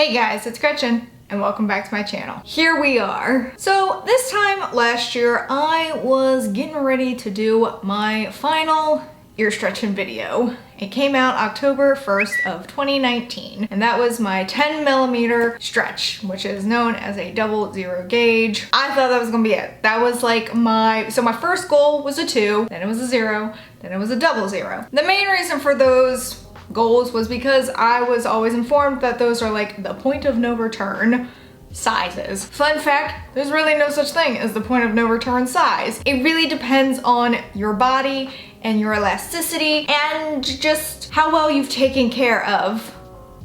Hey guys, it's Gretchen and welcome back to my channel. Here we are. So this time last year, I was getting ready to do my final ear stretching video. It came out October 1st of 2019, and that was my 10mm stretch, which is known as a 00 gauge. I thought that was gonna be it. That was like my first goal was a 2, then it was a 0, then it was a 00. The main reason for those goals was because I was always informed that those are like the point of no return sizes. Fun fact, there's really no such thing as the point of no return size. It really depends on your body and your elasticity and just how well you've taken care of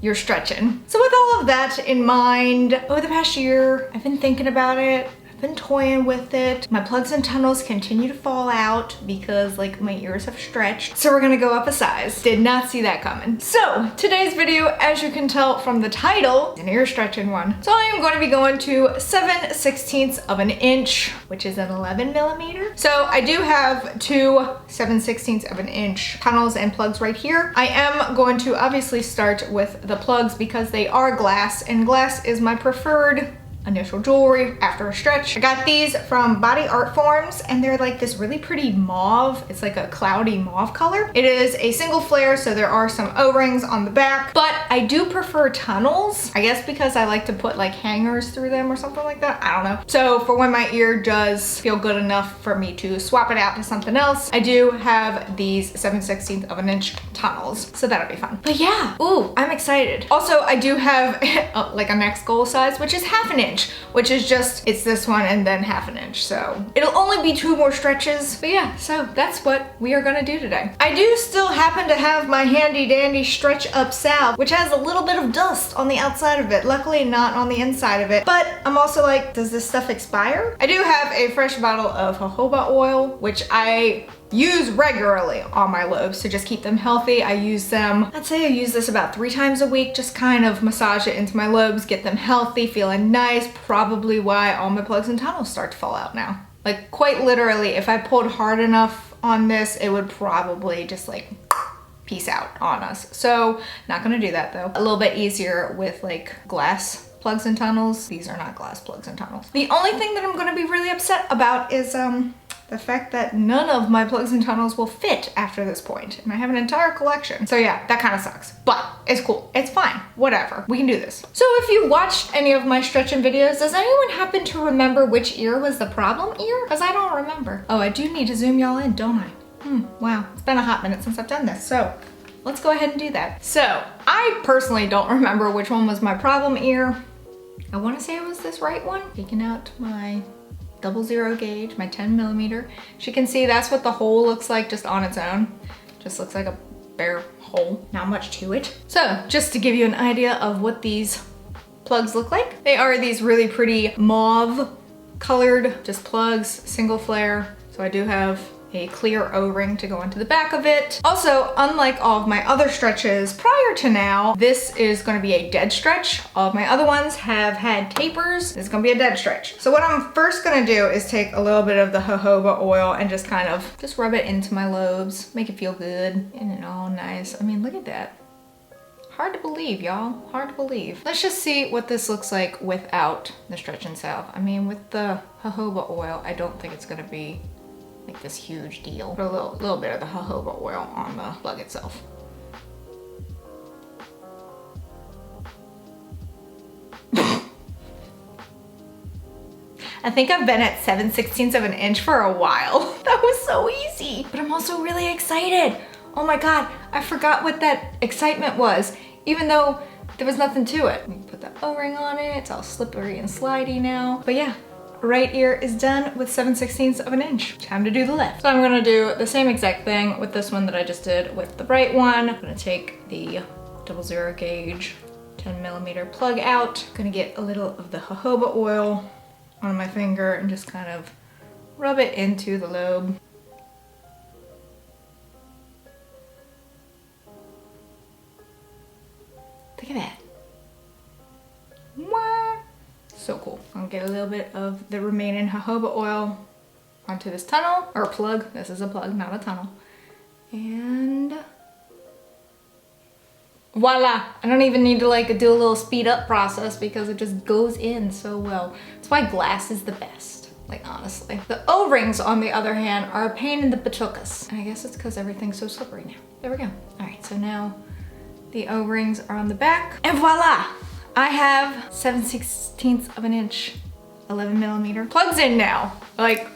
your stretching. So with all of that in mind, over the past year, I've been thinking about it. Been toying with it. My plugs and tunnels continue to fall out because like my ears have stretched. So we're gonna go up a size. Did not see that coming. So today's video, as you can tell from the title, is an ear stretching one. So I am going to be going to 7/16 of an inch, which is an 11mm. So I do have two 7/16 of an inch tunnels and plugs right here. I am going to obviously start with the plugs because they are glass, and glass is my preferred initial jewelry after a stretch. I got these from Body Art Forms and they're like this really pretty mauve. It's like a cloudy mauve color. It is a single flare, so there are some O-rings on the back, but I do prefer tunnels. I guess because I like to put like hangers through them or something like that. I don't know. So for when my ear does feel good enough for me to swap it out to something else, I do have these 7/16 of an inch tunnels. So that'll be fun. But yeah, ooh, I'm excited. Also, I do have like a next goal size, which is 1/2 inch. Which is just, it's this one and then 1/2 inch. So it'll only be 2 more stretches. But yeah, so that's what we are gonna do today. I do still happen to have my handy dandy stretch up salve, which has a little bit of dust on the outside of it. Luckily not on the inside of it. But I'm also like, does this stuff expire? I do have a fresh bottle of jojoba oil, which I use regularly on my lobes to just keep them healthy. I use them, I'd say I use this about 3 times a week, just kind of massage it into my lobes, get them healthy, feeling nice. Probably why all my plugs and tunnels start to fall out now. Like quite literally, if I pulled hard enough on this, it would probably just like peace out on us. So not gonna do that though. A little bit easier with like glass plugs and tunnels. These are not glass plugs and tunnels. The only thing that I'm gonna be really upset about is the fact that none of my plugs and tunnels will fit after this point, and I have an entire collection. So yeah, that kind of sucks, but it's cool. It's fine, whatever. We can do this. So if you watched any of my stretching videos, does anyone happen to remember which ear was the problem ear? Because I don't remember. Oh, I do need to zoom y'all in, don't I? Wow, it's been a hot minute since I've done this, so let's go ahead and do that. So I personally don't remember which one was my problem ear. I want to say it was this right one. Taking out my 00 gauge, my 10mm. As you can see, that's what the hole looks like just on its own. Just looks like a bare hole, not much to it. So just to give you an idea of what these plugs look like, they are these really pretty mauve colored just plugs, single flare. So I do have a clear O-ring to go into the back of it. Also, unlike all of my other stretches prior to now, this is gonna be a dead stretch. All of my other ones have had tapers. This is gonna be a dead stretch. So what I'm first gonna do is take a little bit of the jojoba oil and just kind of just rub it into my lobes, make it feel good and all nice. I mean, look at that. Hard to believe, y'all. Hard to believe. Let's just see what this looks like without the stretching salve. I mean, with the jojoba oil, I don't think it's gonna be like this huge deal. Put a little bit of the jojoba oil on the plug itself. I think I've been at 7/16 of an inch for a while. That was so easy. But I'm also really excited. Oh my God, I forgot what that excitement was, even though there was nothing to it. Let me put the O-ring on it. It's all slippery and slidey now. But yeah. Right ear is done with 7/16 of an inch. Time to do the left. So I'm gonna do the same exact thing with this one that I just did with the right one. I'm gonna take the 00 gauge 10mm plug out. Gonna get a little of the jojoba oil on my finger and just kind of rub it into the lobe. Look at that. Mwah. So cool. I'll get a little bit of the remaining jojoba oil onto this tunnel, or plug. This is a plug, not a tunnel. And Voila! I don't even need to like do a little speed up process because it just goes in so well. That's why glass is the best, like honestly. The O-rings, on the other hand, are a pain in the patukas. And I guess it's because everything's so slippery now. There we go. All right, so now the O-rings are on the back. And voila! I have 7/16 of an inch, 11mm plugs in now. Like,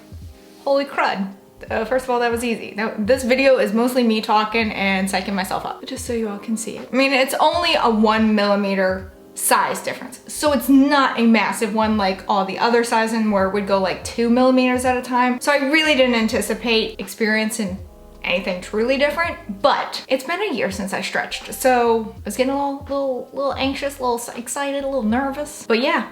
holy crud. First of all, that was easy. Now, this video is mostly me talking and psyching myself up, just so you all can see it. I mean, it's only a 1mm size difference, so it's not a massive one like all the other sizing where it would go like 2mm at a time. So I really didn't anticipate experiencing anything truly different, but it's been a year since I stretched, so I was getting a little anxious, a little excited, a little nervous. But yeah,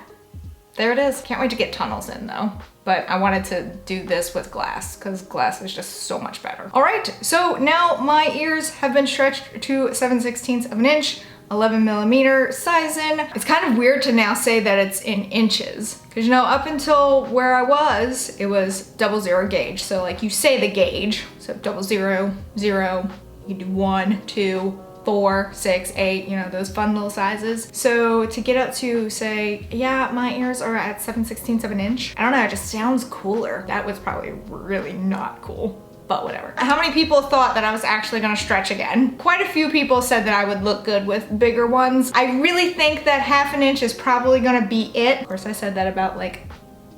there it is. Can't wait to get tunnels in though. But I wanted to do this with glass because glass is just so much better. All right, so now my ears have been stretched to 7/16 of an inch, 11mm sizing. It's kind of weird to now say that it's in inches because, you know, up until where I was, it was 00 gauge. So like you say the gauge, so 00, 0, you do 1, 2, 4, 6, 8, you know, those fun little sizes. So to get up to say, yeah, my ears are at 7/16 of an inch. I don't know, it just sounds cooler. That was probably really not cool, but whatever. How many people thought that I was actually gonna stretch again? Quite a few people said that I would look good with bigger ones. I really think that 1/2 inch is probably gonna be it. Of course, I said that about like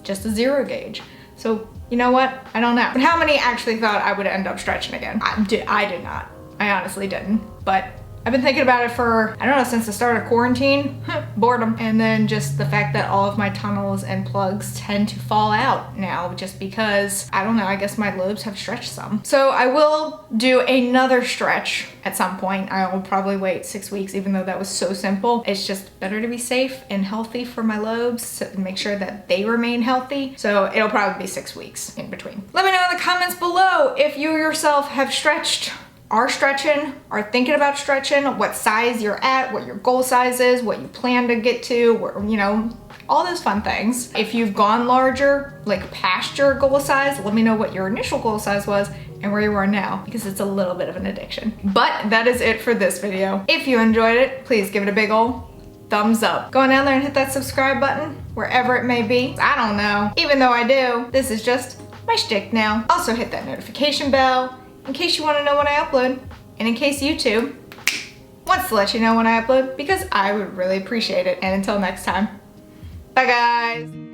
just a 0 gauge. So you know what? I don't know. But how many actually thought I would end up stretching again? I did not. I honestly didn't, but I've been thinking about it for, I don't know, since the start of quarantine. Boredom. And then just the fact that all of my tunnels and plugs tend to fall out now just because, I don't know, I guess my lobes have stretched some. So I will do another stretch at some point. I will probably wait 6 weeks, even though that was so simple. It's just better to be safe and healthy for my lobes to make sure that they remain healthy. So it'll probably be 6 weeks in between. Let me know in the comments below if you yourself have stretched, are stretching, are thinking about stretching, what size you're at, what your goal size is, what you plan to get to, or, you know, all those fun things. If you've gone larger, like past your goal size, let me know what your initial goal size was and where you are now, because it's a little bit of an addiction. But that is it for this video. If you enjoyed it, please give it a big ol' thumbs up. Go on down there and hit that subscribe button, wherever it may be. I don't know. Even though I do, this is just my shtick now. Also hit that notification bell in case you want to know when I upload, and in case YouTube wants to let you know when I upload, because I would really appreciate it. And until next time, bye guys.